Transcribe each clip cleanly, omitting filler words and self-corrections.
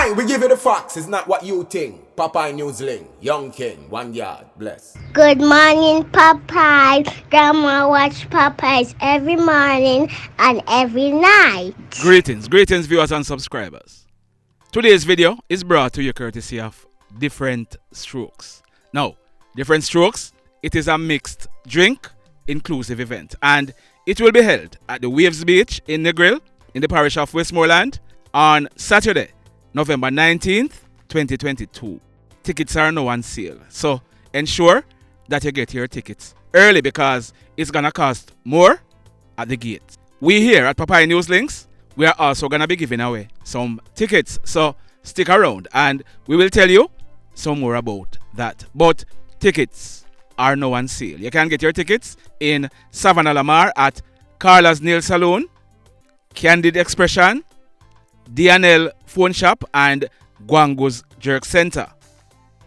Aye, we give you the facts. It's not what you think. Popeye Newsling, Young King, 1 yard, bless. Good morning, Popeye. Grandma watch Popeyes every morning and every night. Greetings viewers and subscribers. Today's video is brought to you courtesy of Different Strokes. Now, Different Strokes, it is a mixed drink inclusive event and it will be held at the Waves Beach in Negril in the parish of Westmoreland on Saturday, November 19th, 2022. Tickets are now on sale, so ensure that you get your tickets early because it's gonna cost more at the gate. We here at Popeye News Links, we are also gonna be giving away some tickets, so stick around and we will tell you some more about that. But tickets are now on sale. You can get your tickets in Savannah Lamar at Carla's Nail Salon, Candid Expression, D&L Phone Shop and Gwango's Jerk Center.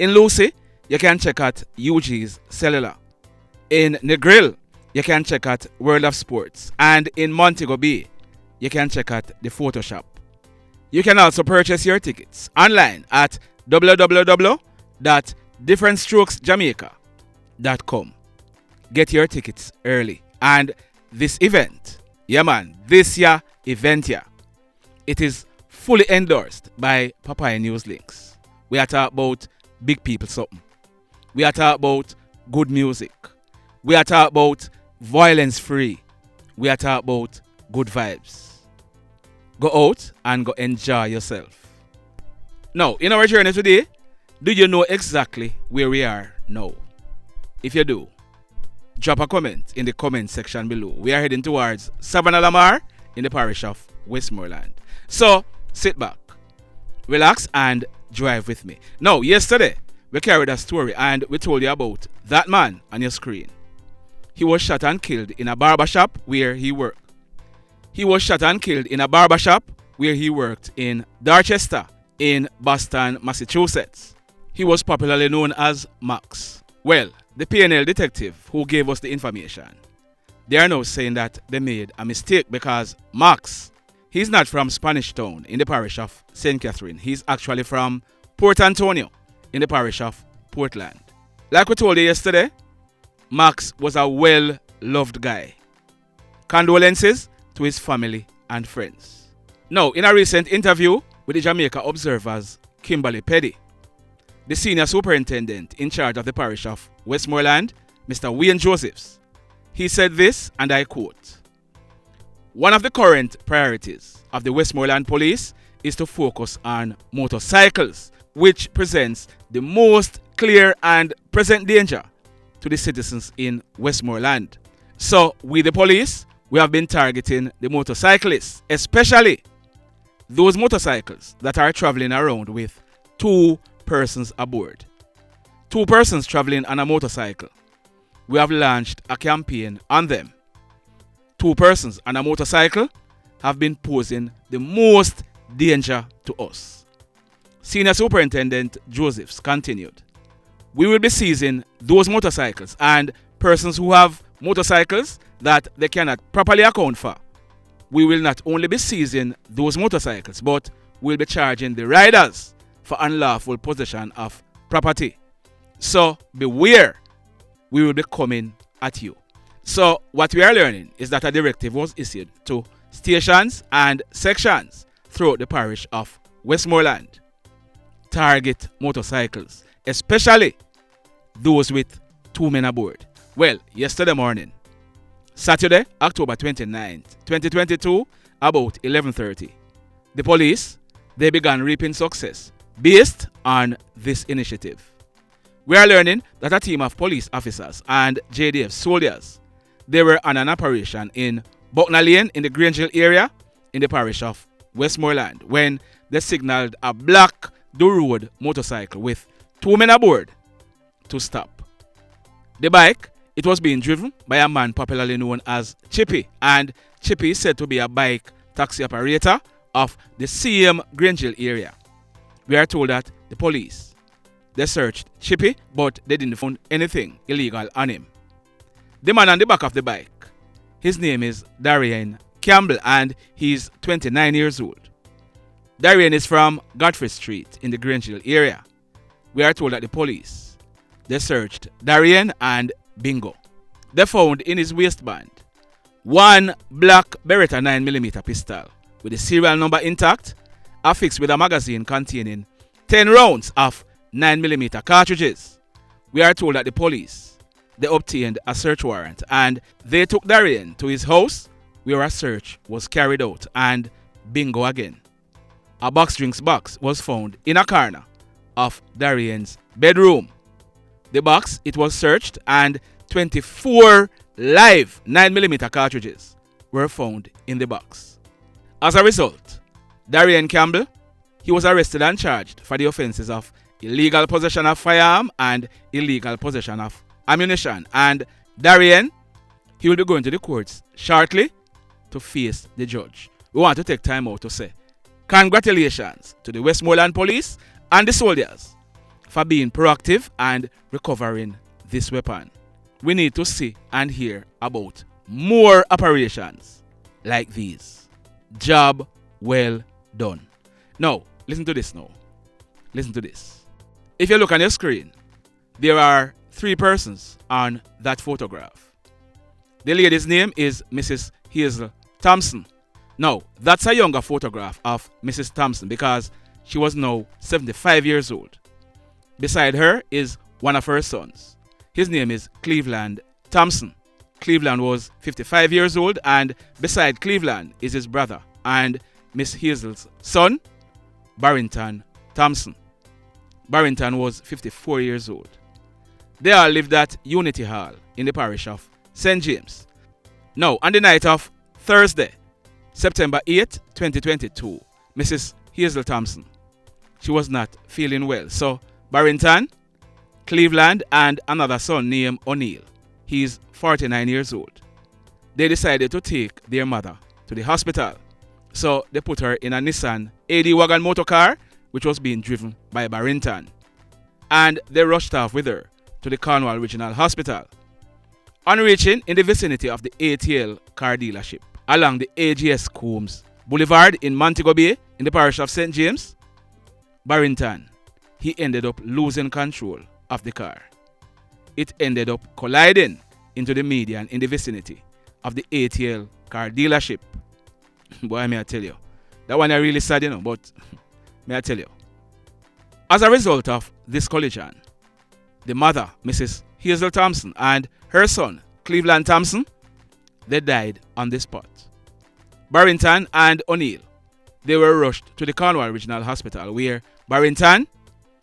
In Lucy, you can check out UG's Cellular. In Negril, you can check out World of Sports. And in Montego Bay, you can check out the Photoshop. You can also purchase your tickets online at www.differentstrokesjamaica.com. Get your tickets early. And this event, this year event here, it is fully endorsed by Popeye News Links. We are talking about big people something. We are talking about good music. We are talking about violence free. We are talking about good vibes. Go out and go enjoy yourself. Now, in our journey today, do you know exactly where we are now? If you do, drop a comment in the comment section below. We are heading towards Savannah Lamar in the parish of Westmoreland. So, sit back, relax and drive with me. Now, yesterday, we carried a story and we told you about that man on your screen. He was shot and killed in a barbershop where he worked. He was shot and killed in a barbershop where he worked in Dorchester in Boston, Massachusetts. He was popularly known as Max. Well, the PNL detective who gave us the information, they are now saying that they made a mistake because Max, he's not from Spanish Town in the parish of St. Catherine. He's actually from Port Antonio in the parish of Portland. Like we told you yesterday, Max was a well-loved guy. Condolences to his family and friends. Now, in a recent interview with the Jamaica Observer's Kimberly Petty, the senior superintendent in charge of the parish of Westmoreland, Mr. Wayne Josephs, he said this, and I quote, "One of the current priorities of the Westmoreland Police is to focus on motorcycles, which presents the most clear and present danger to the citizens in Westmoreland. So, we the police, we have been targeting the motorcyclists, especially those motorcycles that are traveling around with 2 persons aboard. 2 persons traveling on a motorcycle. We have launched a campaign on them. 2 persons on a motorcycle have been posing the most danger to us." Senior Superintendent Josephs continued, "We will be seizing those motorcycles and persons who have motorcycles that they cannot properly account for. We will not only be seizing those motorcycles, but we'll be charging the riders for unlawful possession of property. So beware, we will be coming at you." So what we are learning is that a directive was issued to stations and sections throughout the parish of Westmoreland. Target motorcycles, especially those with 2 men aboard. Well, yesterday morning, Saturday, October 29th, 2022, about 11:30, the police, they began reaping success based on this initiative. We are learning that a team of police officers and JDF soldiers, they were on an operation in Buckner Lane in the Grangeville area in the parish of Westmoreland when they signaled a black do-road motorcycle with 2 men aboard to stop. The bike, it was being driven by a man popularly known as Chippy, and Chippy is said to be a bike taxi operator of the same Grangeville area. We are told that the police, they searched Chippy, but they didn't find anything illegal on him. The man on the back of the bike, his name is Darien Campbell and he's 29 years old. Darien is from Godfrey Street in the Grange Hill area. We are told that the police, they searched Darien and Bingo. They found in his waistband one black Beretta 9mm pistol with the serial number intact, affixed with a magazine containing 10 rounds of 9mm cartridges. We are told that the police, they obtained a search warrant and they took Darien to his house where a search was carried out, and bingo again. A box drinks box was found in a corner of Darien's bedroom. The box, it was searched and 24 live 9mm cartridges were found in the box. As a result, Darien Campbell, he was arrested and charged for the offenses of illegal possession of firearm and illegal possession of ammunition. And Darien, he will be going to the courts shortly to face the judge. We want to take time out to say congratulations to the Westmoreland Police and the soldiers for being proactive and recovering this weapon. We need to see and hear about more operations like these. Job well done. Now, listen to this now. Listen to this. If you look on your screen, there are 3 persons on that photograph. The lady's name is Mrs. Hazel Thompson. Now, that's a younger photograph of Mrs. Thompson because she was now 75 years old. Beside her is one of her sons. His name is Cleveland Thompson. Cleveland was 55 years old, and beside Cleveland is his brother and Miss Hazel's son, Barrington Thompson. Barrington was 54 years old. They all lived at Unity Hall in the parish of St. James. Now, on the night of Thursday, September 8, 2022, Mrs. Hazel Thompson, she was not feeling well. So, Barrington, Cleveland, and another son named O'Neill, he's 49 years old, they decided to take their mother to the hospital. So, they put her in a Nissan AD wagon motor car, which was being driven by Barrington. And they rushed off with her to the Cornwall Regional Hospital. On reaching in the vicinity of the ATL car dealership along the AGS Coombs Boulevard in Montego Bay in the parish of St. James, Barrington, he ended up losing control of the car. It ended up colliding into the median in the vicinity of the ATL car dealership. Boy, may I tell you, that one is really sad, but may I tell you. As a result of this collision, the mother, Mrs. Hazel Thompson, and her son, Cleveland Thompson, they died on the spot. Barrington and O'Neill, they were rushed to the Cornwall Regional Hospital where Barrington,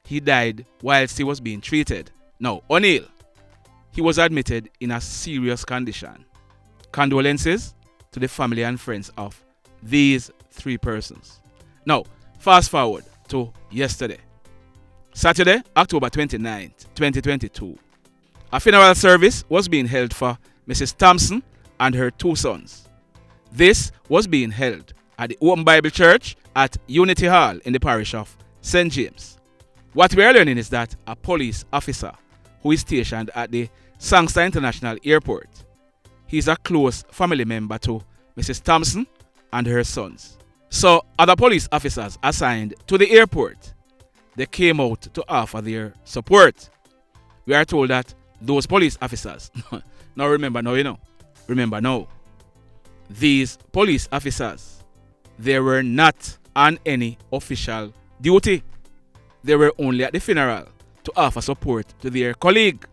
he died whilst he was being treated. Now, O'Neill, he was admitted in a serious condition. Condolences to the family and friends of these 3 persons. Now, fast forward to yesterday. Saturday, October 29th, 2022. A funeral service was being held for Mrs. Thompson and her 2 sons. This was being held at the Open Bible Church at Unity Hall in the parish of St. James. What we are learning is that a police officer who is stationed at the Sangster International Airport, he's a close family member to Mrs. Thompson and her sons. So other police officers assigned to the airport, they came out to offer their support. We are told that those police officers, remember now, these police officers, they were not on any official duty. They were only at the funeral to offer support to their colleague.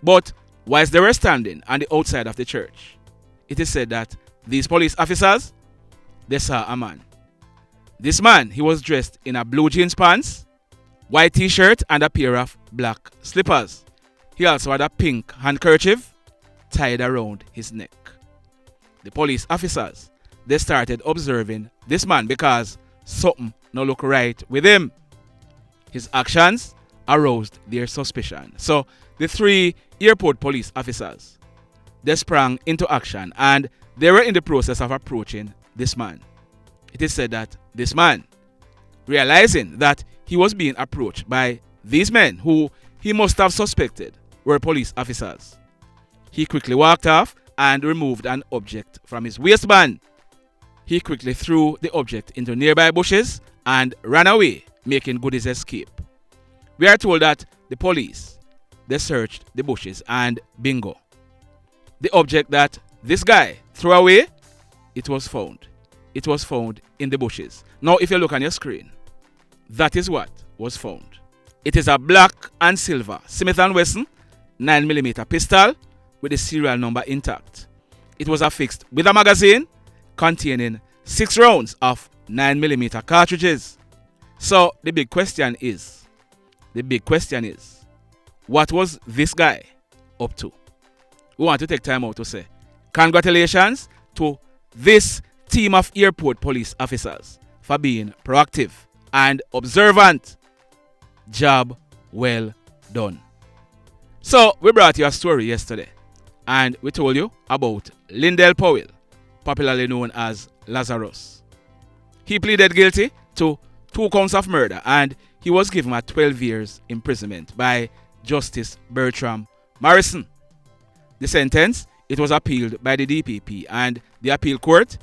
But whilst they were standing on the outside of the church, it is said that these police officers, they saw a man. This man, he was dressed in a blue jeans pants, white t-shirt, and a pair of black slippers. He also had a pink handkerchief tied around his neck. The police officers, they started observing this man because something no look right with him. His actions aroused their suspicion. So the 3 airport police officers, they sprang into action and they were in the process of approaching this man. It is said that this man, realizing that he was being approached by these men who he must have suspected were police officers, he quickly walked off and removed an object from his waistband. He quickly threw the object into nearby bushes and ran away, making good his escape. We are told that the police, they searched the bushes and bingo. The object that this guy threw away, it was found. It was found in the bushes. Now if you look on your screen, that is what was found. It is a black and silver Smith & Wesson 9mm pistol with the serial number intact. It was affixed with a magazine containing 6 rounds of 9mm cartridges. So the big question is, what was this guy up to? We want to take time out to say congratulations to this team of airport police officers for being proactive and observant. Job well done. So we brought you a story yesterday and we told you about Lindel Powell, popularly known as Lazarus. He pleaded guilty to 2 counts of murder and he was given a 12 years imprisonment by Justice Bertram Morrison. The sentence, it was appealed by the DPP and the appeal court,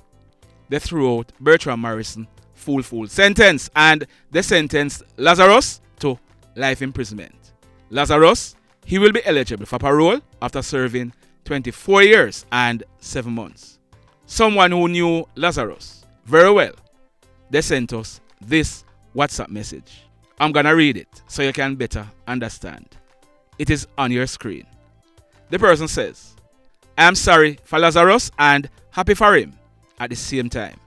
they threw out Bertram Morrison full sentence and they sentenced Lazarus to life imprisonment. Lazarus, he will be eligible for parole after serving 24 years and 7 months. Someone who knew Lazarus very well, they sent us this WhatsApp message. I'm gonna read it so you can better understand. It is on your screen. The person says, I am sorry for Lazarus and happy for him at the same time.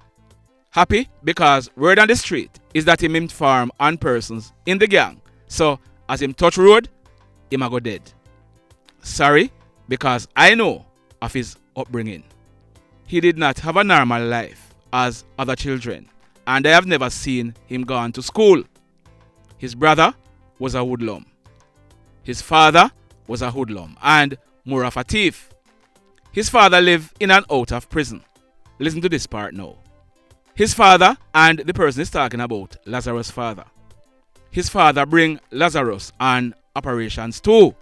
Happy because word on the street is that him inform on persons in the gang. So as him touch road, him a go dead. Sorry because I know of his upbringing. He did not have a normal life as other children and I have never seen him gone to school. His brother was a hoodlum. His father was a hoodlum and more of a thief. His father lived in and out of prison. Listen to this part now. His father, and the person is talking about Lazarus' father. His father bring Lazarus on operations too.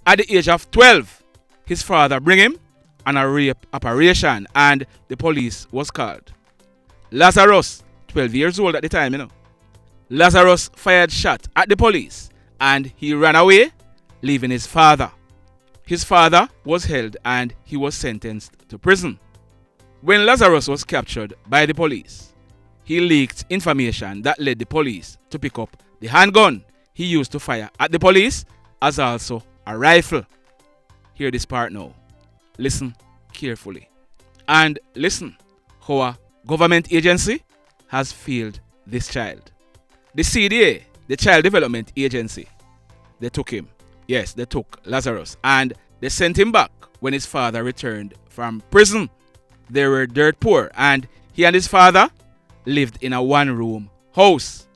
At the age of 12, his father bring him on a rape operation and the police was called. Lazarus, 12 years old at the time, Lazarus fired shot at the police and he ran away, leaving his father. His father was held and he was sentenced to prison. When Lazarus was captured by the police, he leaked information that led the police to pick up the handgun he used to fire at the police as also a rifle. Hear this part now. Listen carefully. And listen how a government agency has failed this child. The CDA, the Child Development Agency, they took him. Yes, they took Lazarus and they sent him back when his father returned from prison. They were dirt poor and he and his father lived in a 1-room house.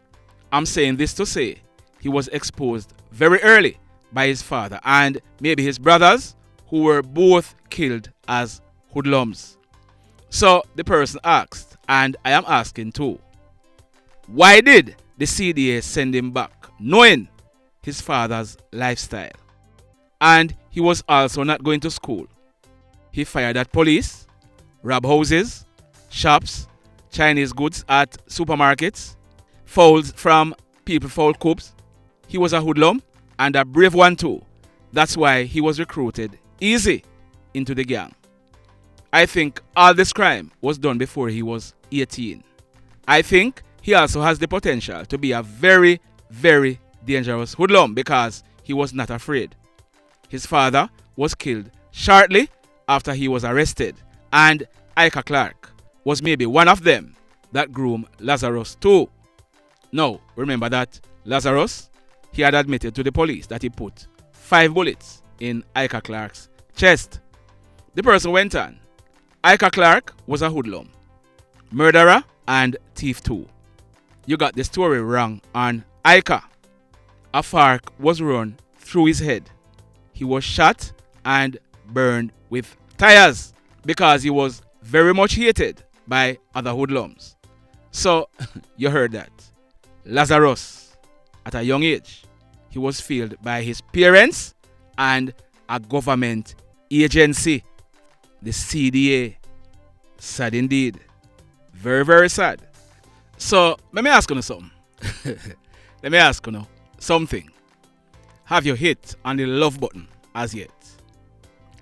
I'm saying this to say he was exposed very early by his father and maybe his brothers who were both killed as hoodlums. So the person asked, and I am asking too, why did the CDA send him back knowing his father's lifestyle? And he was also not going to school. He fired at police, robbed houses, shops, Chinese goods at supermarkets, fouls from people foul cubs. He was a hoodlum and a brave one too. That's why he was recruited easy into the gang. I think all this crime was done before he was 18. I think he also has the potential to be a very, very dangerous hoodlum because he was not afraid. His father was killed shortly after he was arrested, and Ika Clark was maybe one of them that groomed Lazarus too. Now, remember that Lazarus, he had admitted to the police that he put 5 bullets in Ika Clark's chest. The person went on. Ika Clark was a hoodlum, murderer and thief too. You got the story wrong on Ika. A fork was run through his head. He was shot and burned with tires because he was very much hated by other hoodlums. So, you heard that. Lazarus, at a young age, he was failed by his parents and a government agency, the CDA. Sad indeed. Very, very sad. So, let me ask you something. Let me ask you something. Have you hit on the love button as yet?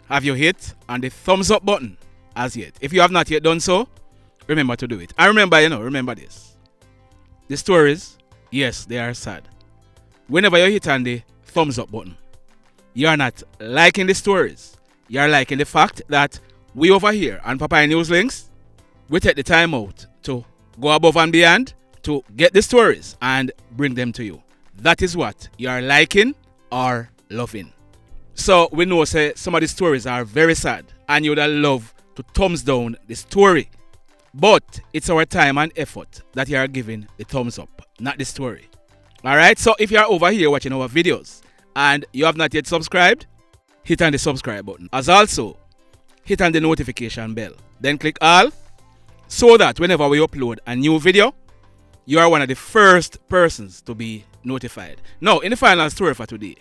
Have you hit on the thumbs up button as yet? If you have not yet done so, remember to do it. And remember this. The stories, yes, they are sad. Whenever you hit on the thumbs up button, you are not liking the stories. You are liking the fact that we over here on Papaya News Links, we take the time out to go above and beyond to get the stories and bring them to you. That is what you are liking or loving. So we know say some of the stories are very sad and you would love to thumbs down the story. But it's our time and effort that you are giving the thumbs up, not the story. Alright, so if you are over here watching our videos and you have not yet subscribed, hit on the subscribe button. As also, hit on the notification bell. Then click all so that whenever we upload a new video, you are one of the first persons to be notified. Now, in the final story for today,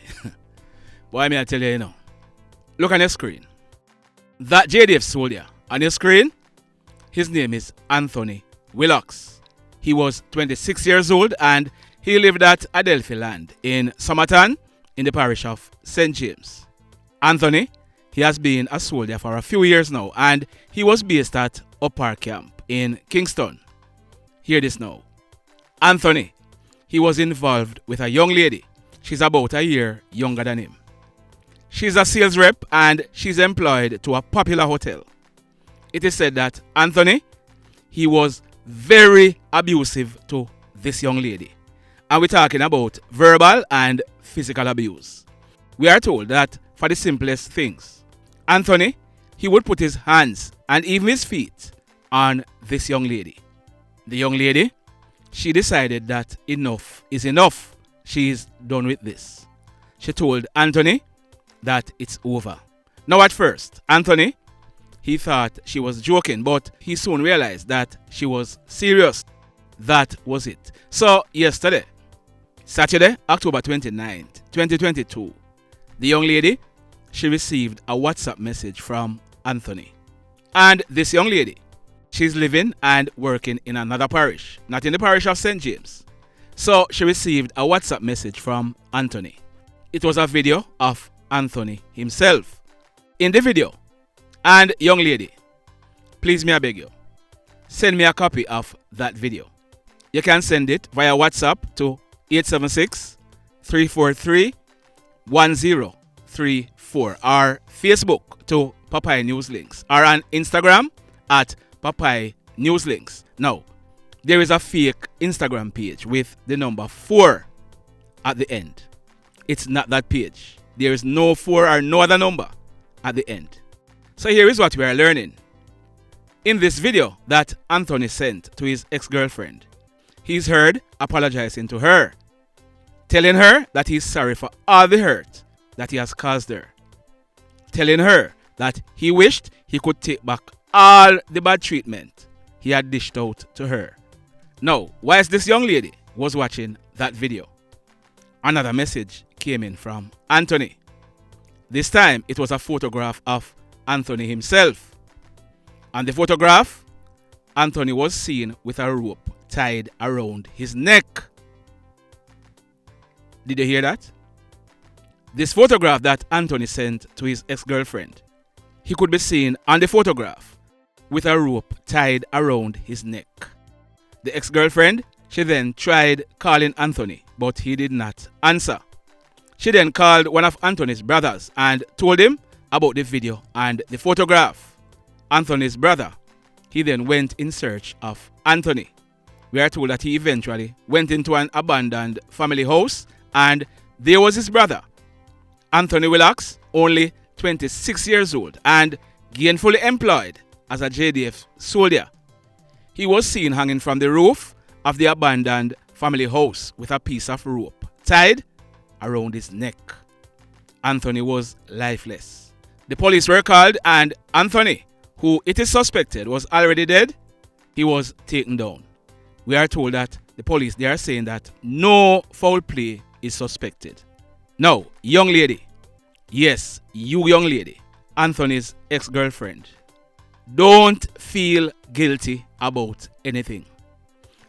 boy, may I tell you, look on your screen. That JDF Soldier on your screen, his name is Anthony Willocks. He was 26 years old and he lived at Adelphi Land in Somerton in the parish of St. James. Anthony, he has been a soldier for a few years now and he was based at Upper Camp in Kingston. Hear this now. Anthony, he was involved with a young lady. She's about a year younger than him. She's a sales rep and she's employed to a popular hotel. It is said that Anthony, he was very abusive to this young lady. And we're talking about verbal and physical abuse. We are told that for the simplest things, Anthony, he would put his hands and even his feet on this young lady. The young lady, she decided that enough is enough. She's done with this. She told Anthony that it's over. Now at first, Anthony, he thought she was joking, but he soon realized that she was serious. That was it. So yesterday, Saturday, October 29th, 2022, the young lady, she received a WhatsApp message from Anthony. And this young lady, she's living and working in another parish, not in the parish of St. James. So she received a WhatsApp message from Anthony. It was a video of Anthony himself. In the video, and young lady, please me I beg you, send me a copy of that video. You can send it via WhatsApp to 876-343-1034 or Facebook to Papaya News Links or on Instagram at Papaya News Links. Now, there is a fake Instagram page with the number 4 at the end. It's not that page. There is no 4 or no other number at the end. So here is what we are learning. In this video that Anthony sent to his ex-girlfriend, he's heard apologizing to her, telling her that he's sorry for all the hurt that he has caused her, telling her that he wished he could take back all the bad treatment he had dished out to her. Now, whilst this young lady was watching that video, another message came in from Anthony. This time, it was a photograph of Anthony himself. On the photograph, Anthony was seen with a rope tied around his neck. Did you hear that? This photograph that Anthony sent to his ex-girlfriend, he could be seen on the photograph with a rope tied around his neck. The ex-girlfriend, she then tried calling Anthony, but he did not answer. She then called one of Anthony's brothers and told him about the video and the photograph. Anthony's brother, he then went in search of Anthony. We are told that he eventually went into an abandoned family house and there was his brother, Anthony Willocks, only 26 years old and gainfully employed as a JDF soldier. He was seen hanging from the roof of the abandoned family house with a piece of rope tied around his neck. Anthony was lifeless. The police were called and Anthony, who it is suspected was already dead, he was taken down. We are told that the police, they are saying that no foul play is suspected. Now, young lady, yes, you young lady, Anthony's ex-girlfriend, don't feel guilty about anything.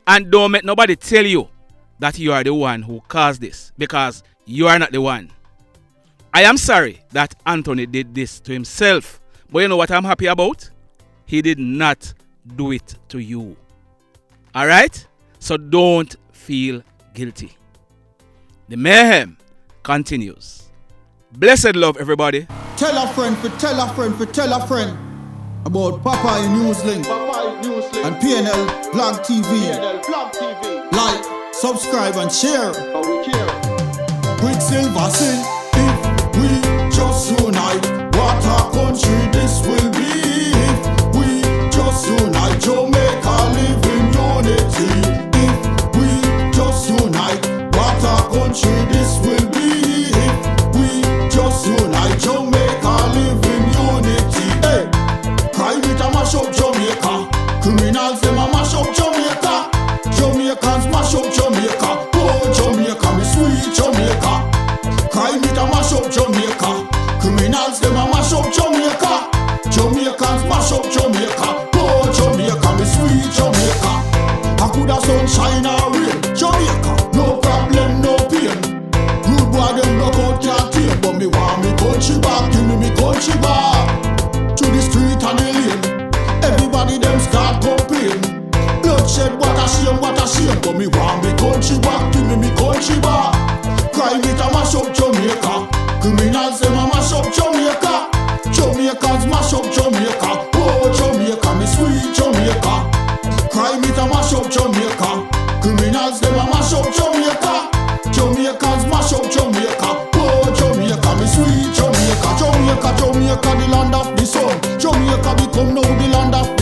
And don't make nobody tell you that you are the one who caused this, because you are not the one. I am sorry that Anthony did this to himself, but you know what I'm happy about? He did not do it to you. Alright? So don't feel guilty. The mayhem continues. Blessed love, everybody. Tell a friend for tell a friend for tell a friend about Popeye Newslink and PNL Vlog TV. Like, subscribe and share. Quicksilver sing, if we just unite, what a country this will be. If we just unite, Jamaica live in unity. If we just unite, what a country this will be. If we just unite, Jamaica live in unity. Hey, crime it a mash up Jamaica. Criminals them a mash up Jamaica. Jamaicans mash up Jamaica. Oh Jamaica, me sweet Jamaica. Crime it a mash up Jamaica. Criminals them a mash up Jamaica. Jamaicans mash up Jamaica. Oh Jamaica, me sweet Jamaica. I coulda sunshine or rain. Jamaica, no problem, no pain. Rude boy them block out can't tame, but me want me country back. Give me country back. To the street and the lane. Everybody them start complain. Bloodshed, what a shame, what a shame. But me want me country back. Give me country back. Crime it a mash up Jamaica. Criminals them a mash up Jamaica. Jamaicans mash up Jamaica. Oh Jamaica, me sweet Jamaica. Crime it a mash up Jamaica. Criminals them a mash up Jamaica. Jamaicans mash up Jamaica. Oh Jamaica, me sweet Jamaica. Jamaica, Jamaica, the land of the sun. Jamaica become now the land of